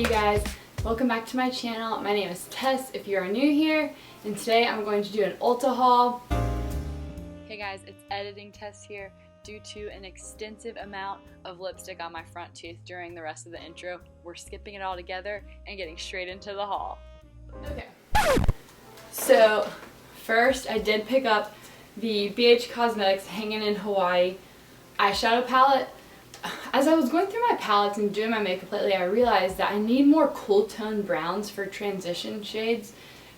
guys, welcome back to my channel. My name is Tess if you are new here, and today I'm going to do an Ulta haul. Hey guys, it's editing Tess here. Due to an extensive amount of lipstick on my front tooth during the rest of the intro, we're skipping it all together and getting straight into the haul. Okay, so first I did pick up the BH Cosmetics Hanging in Hawaii eyeshadow palette. As I was going through my palettes and doing my makeup lately, I realized that I need more cool tone browns for transition shades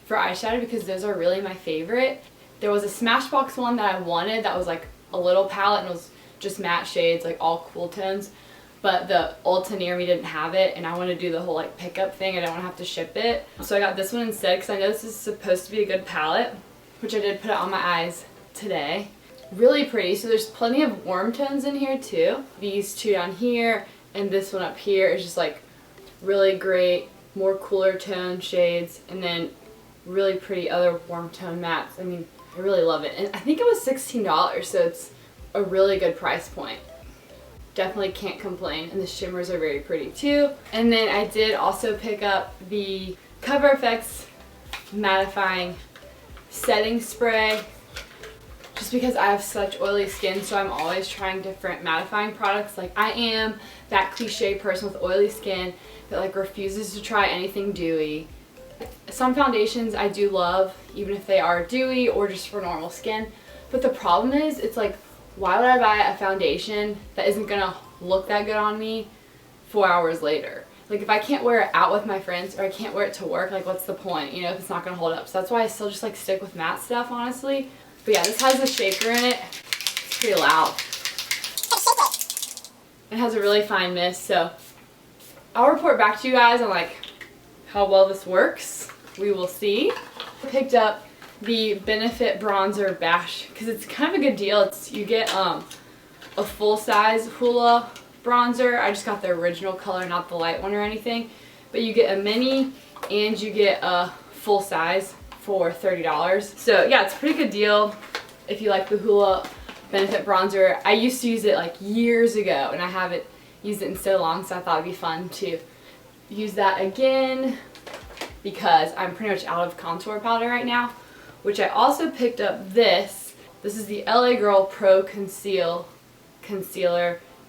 for eyeshadow because those are really my favorite. There was a Smashbox one that I wanted that was like a little palette and it was just matte shades, like all cool tones, but the Ulta near me didn't have it, and I want to do the whole like pickup thing. I don't want to have to ship it, so I got this one instead because I know this is supposed to be a good palette, which I did put it on my eyes today. Really pretty. So there's plenty of warm tones in here too. These two down here and this one up here is just like really great, more cooler tone shades, and then really pretty other warm tone mattes. I mean, I really love it, and I think it was $16, so it's a really good price point. Definitely can't complain, and the shimmers are very pretty too. And then I did also pick up the Cover FX mattifying setting spray, just because I have such oily skin, so I'm always trying different mattifying products. Like, I am that cliche person with oily skin that like refuses to try anything dewy. Some foundations I do love, even if they are dewy or just for normal skin. But the problem is, it's like, why would I buy a foundation that isn't gonna look that good on me 4 hours later? Like, if I can't wear it out with my friends or I can't wear it to work, like what's the point, you know, if it's not gonna hold up? So that's why I still just like stick with matte stuff, honestly. But yeah, this has a shaker in it. It's pretty loud. It has a really fine mist, so I'll report back to you guys on like how well this works. We will see. I picked up the Benefit Bronzer Bash because it's kind of a good deal. You get a full-size Hoola bronzer. I just got the original color, not the light one or anything. But you get a mini and you get a full size for $30. So yeah, it's a pretty good deal if you like the Hoola Benefit Bronzer. I used to use it like years ago, and I haven't used it in so long, so I thought it'd be fun to use that again because I'm pretty much out of contour powder right now. Which I also picked up this. This is the LA Girl Pro Concealer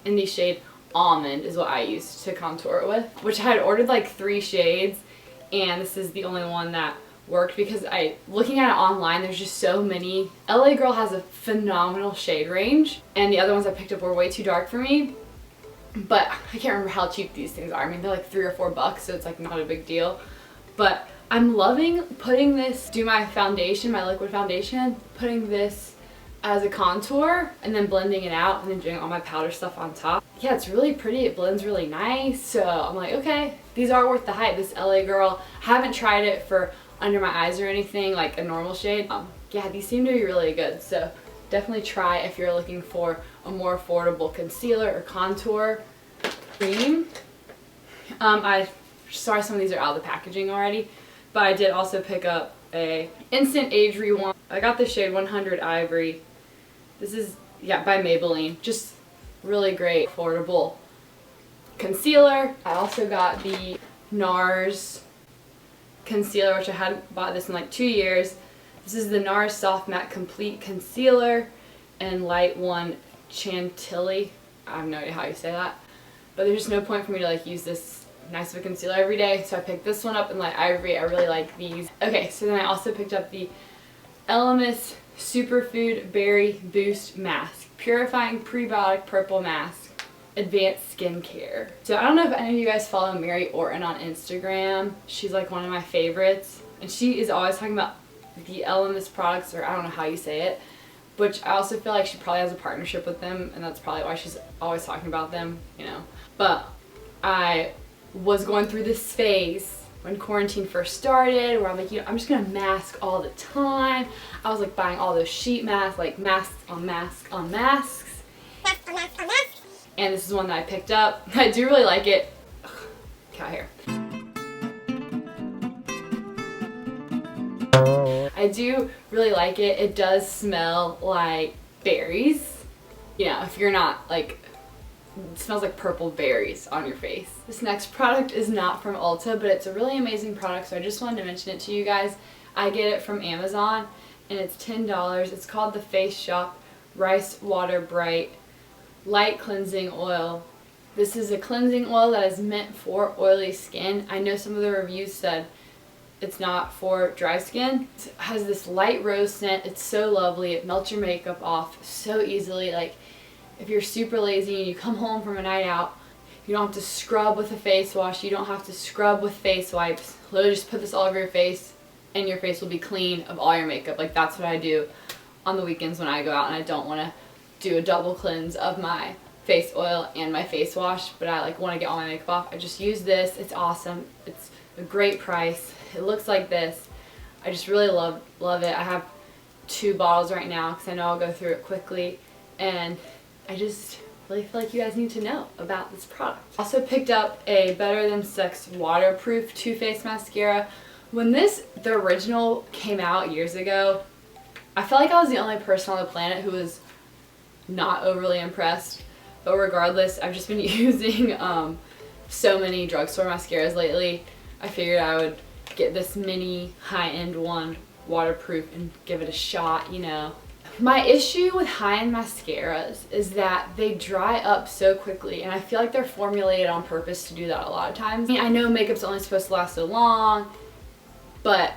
in the shade Almond is what I used to contour it with. Which I had ordered like 3 shades, and this is the only one that worked because looking at it online, there's just so many. LA Girl has a phenomenal shade range, and the other ones I picked up were way too dark for me. But I can't remember how cheap these things are. I mean, they're like $3 or $4, so it's like not a big deal. But I'm loving putting this, do my foundation, my liquid foundation, putting this as a contour and then blending it out and then doing all my powder stuff on top. Yeah, it's really pretty. It blends really nice. So I'm like, okay, these are worth the hype. This LA Girl, I haven't tried it for under my eyes or anything, like a normal shade. Yeah, these seem to be really good. So definitely try if you're looking for a more affordable concealer or contour cream. Sorry, some of these are out of the packaging already. But I did also pick up a Instant Age Rewind. I got the shade 100 Ivory. This is, yeah, by Maybelline. Just really great, affordable concealer. I also got the NARS concealer, which I hadn't bought this in like 2 years. This is the NARS Soft Matte Complete Concealer and Light 1 Chantilly. I have no idea how you say that. But there's just no point for me to like use this nice of a concealer every day, so I picked this one up in light ivory. I really like these. Okay, so then I also picked up the Elemis Superfood Berry Boost Mask, Purifying Prebiotic Purple Mask, Advanced Skincare. So I don't know if any of you guys follow Mary Orton on Instagram. She's like one of my favorites, and she is always talking about the Elemis products, or I don't know how you say it, which I also feel like she probably has a partnership with them, and that's probably why she's always talking about them, you know. But I was going through this phase when quarantine first started where I'm like, you know, I'm just gonna mask all the time. I was like buying all those sheet masks, like masks on masks on masks. And this is one that I picked up. I do really like it. Ugh, cat hair. I do really like it. It does smell like berries. You know, if you're not like it smells like purple berries on your face. This next product is not from Ulta, but it's a really amazing product, so I just wanted to mention it to you guys. I get it from Amazon, and it's $10. It's called the Face Shop Rice Water Bright Light Cleansing Oil. This is a cleansing oil that is meant for oily skin. I know some of the reviews said it's not for dry skin. It has this light rose scent. It's so lovely. It melts your makeup off so easily. Like, if you're super lazy and you come home from a night out, you don't have to scrub with a face wash. You don't have to scrub with face wipes. Literally just put this all over your face and your face will be clean of all your makeup. Like, that's what I do on the weekends when I go out and I don't want to do a double cleanse of my face oil and my face wash, but I like want to get all my makeup off. I just use this. It's awesome. It's a great price. It looks like this. I just really love it. I have 2 bottles right now because I know I'll go through it quickly, and I just really feel like you guys need to know about this product. Also picked up a Better Than Sex waterproof Too Faced mascara. When the original came out years ago, I felt like I was the only person on the planet who was not overly impressed. But regardless, I've just been using so many drugstore mascaras lately. I figured I would get this mini high-end one waterproof and give it a shot, you know. My issue with high-end mascaras is that they dry up so quickly, and I feel like they're formulated on purpose to do that a lot of times. I mean, I know makeup's only supposed to last so long, but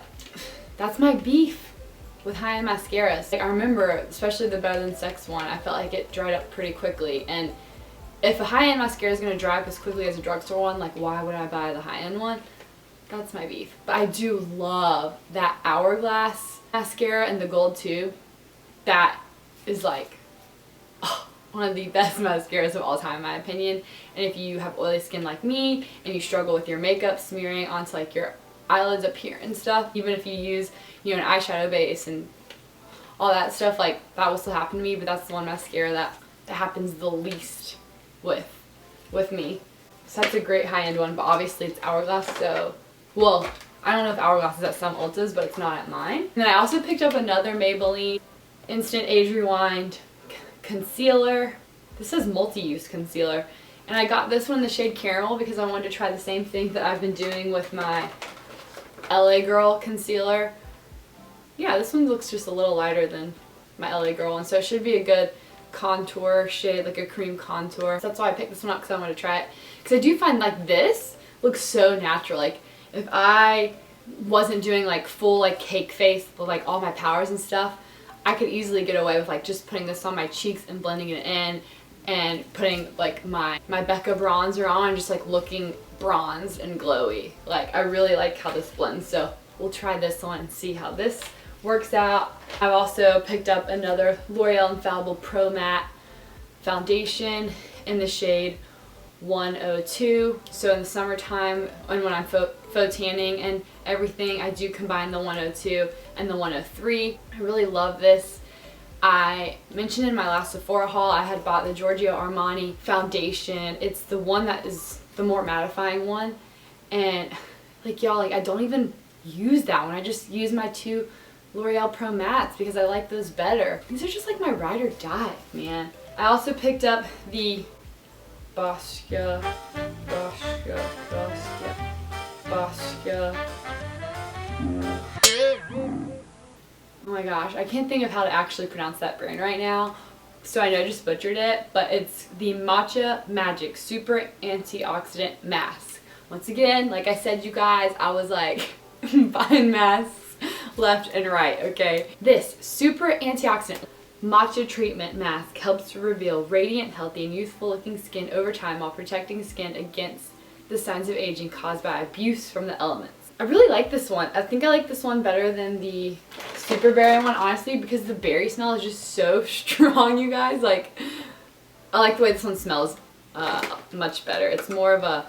that's my beef with high-end mascaras. Like, I remember, especially the Better Than Sex one, I felt like it dried up pretty quickly, and if a high-end mascara is going to dry up as quickly as a drugstore one, like, why would I buy the high-end one? That's my beef. But I do love that Hourglass mascara in the gold tube. That is like one of the best mascaras of all time in my opinion. And if you have oily skin like me and you struggle with your makeup smearing onto like your eyelids up here and stuff, even if you use, you know, an eyeshadow base and all that stuff, like, that will still happen to me, but that's the one mascara that happens the least with me. So that's a great high-end one, but obviously it's Hourglass, so, well, I don't know if Hourglass is at some Ultas, but it's not at mine. And then I also picked up another Maybelline Instant Age Rewind concealer. This says multi-use concealer, and I got this one in the shade Caramel because I wanted to try the same thing that I've been doing with my LA Girl concealer. Yeah, this one looks just a little lighter than my LA Girl one, so it should be a good contour shade, like a cream contour. So that's why I picked this one up, because I wanted to try it. Because I do find like this looks so natural. Like, if I wasn't doing like full like cake face with like all my powers and stuff, I could easily get away with like just putting this on my cheeks and blending it in and putting like my Becca bronzer on and just like looking bronzed and glowy. Like, I really like how this blends, so we'll try this one and see how this works out. I've also picked up another L'Oreal Infallible Pro Matte foundation in the shade 102. So in the summertime and when I'm faux tanning and everything, I do combine the 102 and the 103. I really love this. I mentioned in my last Sephora haul I had bought the Giorgio Armani foundation. It's the one that is the more mattifying one, and like, y'all, like, I don't even use that one. I just use my 2 L'Oreal Pro Mattes because I like those better. These are just like my ride or die, man. I also picked up the Basca. Oh my gosh, I can't think of how to actually pronounce that brand right now, so I know I just butchered it, but it's the Matcha Magic Super Antioxidant Mask. Once again, like I said, you guys, I was like buying masks left and right, okay? This Super Antioxidant Matcha Treatment Mask helps to reveal radiant, healthy, and youthful looking skin over time while protecting skin against the signs of aging caused by abuse from the elements. I really like this one. I think I like this one better than the Super Berry one, honestly, because the berry smell is just so strong, you guys. Like, I like the way this one smells much better. It's more of a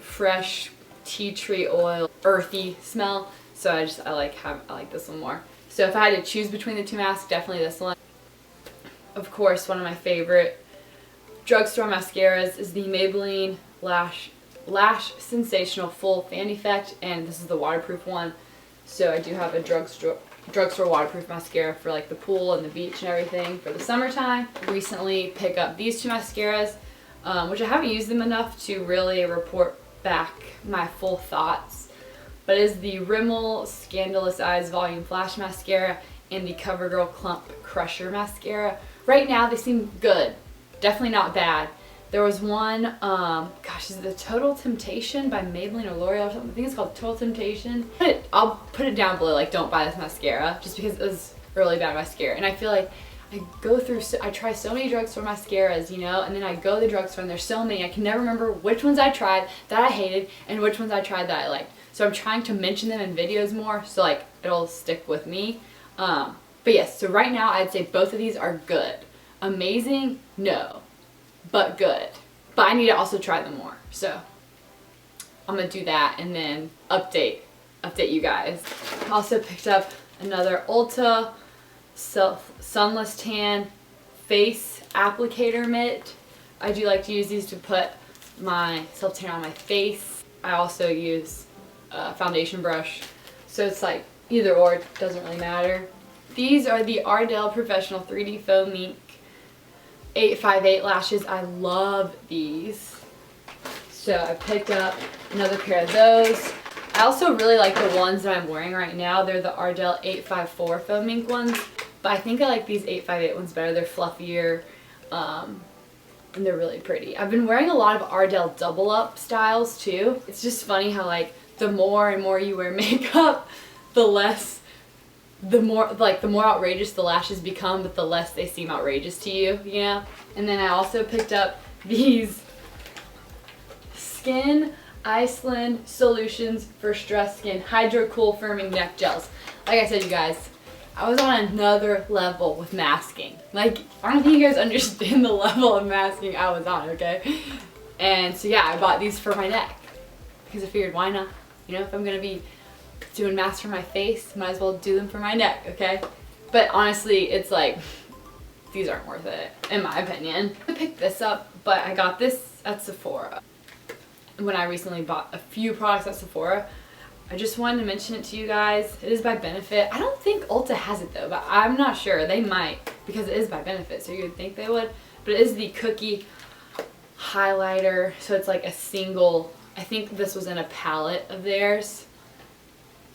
fresh tea tree oil, earthy smell. So I like this one more. So if I had to choose between the 2 masks, definitely this one. Of course, one of my favorite drugstore mascaras is the Maybelline Lash Sensational Full Fan Effect, and this is the waterproof one. So I do have a drugstore drugstore waterproof mascara for like the pool and the beach and everything for the summertime. Recently pick up these two mascaras, which I haven't used them enough to really report back my full thoughts. But it is the Rimmel Scandalous Eyes Volume Flash Mascara and the CoverGirl Clump Crusher Mascara. Right now they seem good, definitely not bad. There was one, gosh, is it the Total Temptation by Maybelline or L'Oreal or something? I think it's called Total Temptation. I'll put it down below, like, don't buy this mascara, just because it was really bad mascara. And I feel like I try so many drugstore mascaras, you know, and then I go to the drugstore and there's so many, I can never remember which ones I tried that I hated and which ones I tried that I liked. So I'm trying to mention them in videos more, so like, it'll stick with me. But yes, so right now I'd say both of these are good. Amazing? No. But good. But I need to also try them more. So I'm gonna do that and then update you guys. I also picked up another Ulta Sunless Tan Face Applicator Mitt. I do like to use these to put my self tan on my face. I also use a foundation brush. So it's like either or, it doesn't really matter. These are the Ardell Professional 3D Faux Mink 858 lashes. I love these. So I picked up another pair of those. I also really like the ones that I'm wearing right now. They're the Ardell 854 Faux Mink ones. But I think I like these 858 ones better. They're fluffier and they're really pretty. I've been wearing a lot of Ardell double up styles too. It's just funny how like the more and more you wear makeup, the more outrageous the lashes become, but the less they seem outrageous to you, you know? And then I also picked up these Skin Iceland Solutions for Stress Skin Hydro Cool Firming Neck Gels. Like I said, you guys, I was on another level with masking. Like, I don't think you guys understand the level of masking I was on, okay? And so yeah, I bought these for my neck because I figured, why not? You know, if I'm gonna be doing masks for my face, might as well do them for my neck, okay? But honestly, it's like, these aren't worth it, in my opinion. I picked this up, but I got this at Sephora. When I recently bought a few products at Sephora, I just wanted to mention it to you guys. It is by Benefit. I don't think Ulta has it though, but I'm not sure. They might, because it is by Benefit, so you would think they would. But it is the Cookie Highlighter, so it's like a single, I think this was in a palette of theirs.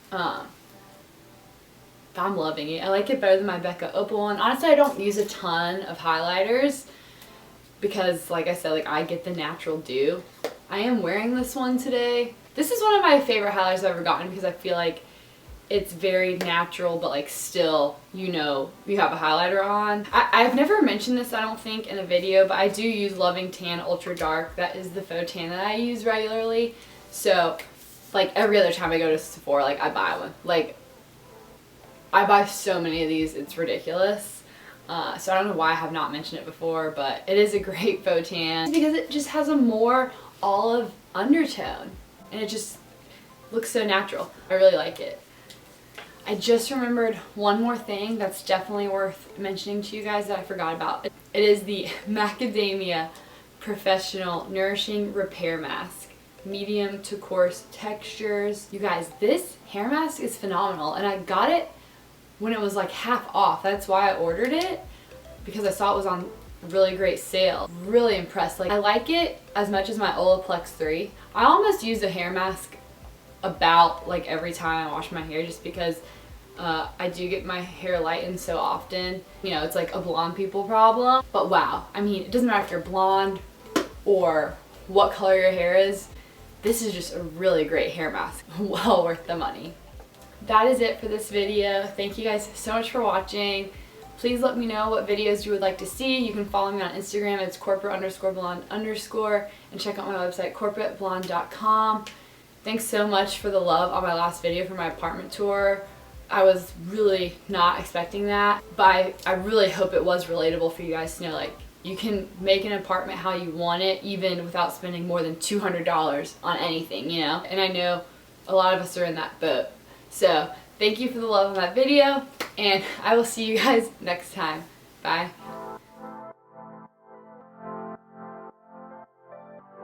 I'm loving it. I like it better than my Becca Opal one. Honestly, I don't use a ton of highlighters because, like I said, like I get the natural dew. I am wearing this one today. This is one of my favorite highlighters I've ever gotten because I feel like it's very natural, but like still, you know, you have a highlighter on. I've never mentioned this, I don't think, in a video, but I do use Loving Tan Ultra Dark. That is the faux tan that I use regularly. So like every other time I go to Sephora, like I buy one. Like I buy so many of these, it's ridiculous. So I don't know why I have not mentioned it before, but it is a great faux tan because it just has a more olive undertone and it just looks so natural. I really like it. I just remembered one more thing that's definitely worth mentioning to you guys that I forgot about. It is the Macadamia Professional Nourishing Repair Mask. Medium to coarse textures. You guys, this hair mask is phenomenal and I got it when it was like half off. That's why I ordered it, because I saw it was on a really great sale. Really impressed. Like I like it as much as my Olaplex 3. I almost use a hair mask about like every time I wash my hair just because I do get my hair lightened so often. You know, it's like a blonde people problem. But wow, I mean, it doesn't matter if you're blonde or what color your hair is. This is just a really great hair mask. Well worth the money. That is it for this video. Thank you guys so much for watching. Please let me know what videos you would like to see. You can follow me on Instagram. It's corporate_blonde_ and check out my website, corporateblonde.com. Thanks so much for the love on my last video for my apartment tour. I was really not expecting that, but I really hope it was relatable for you guys to know, like, you can make an apartment how you want it even without spending more than $200 on anything, you know? And I know a lot of us are in that boat. So thank you for the love on that video, and I will see you guys next time. Bye.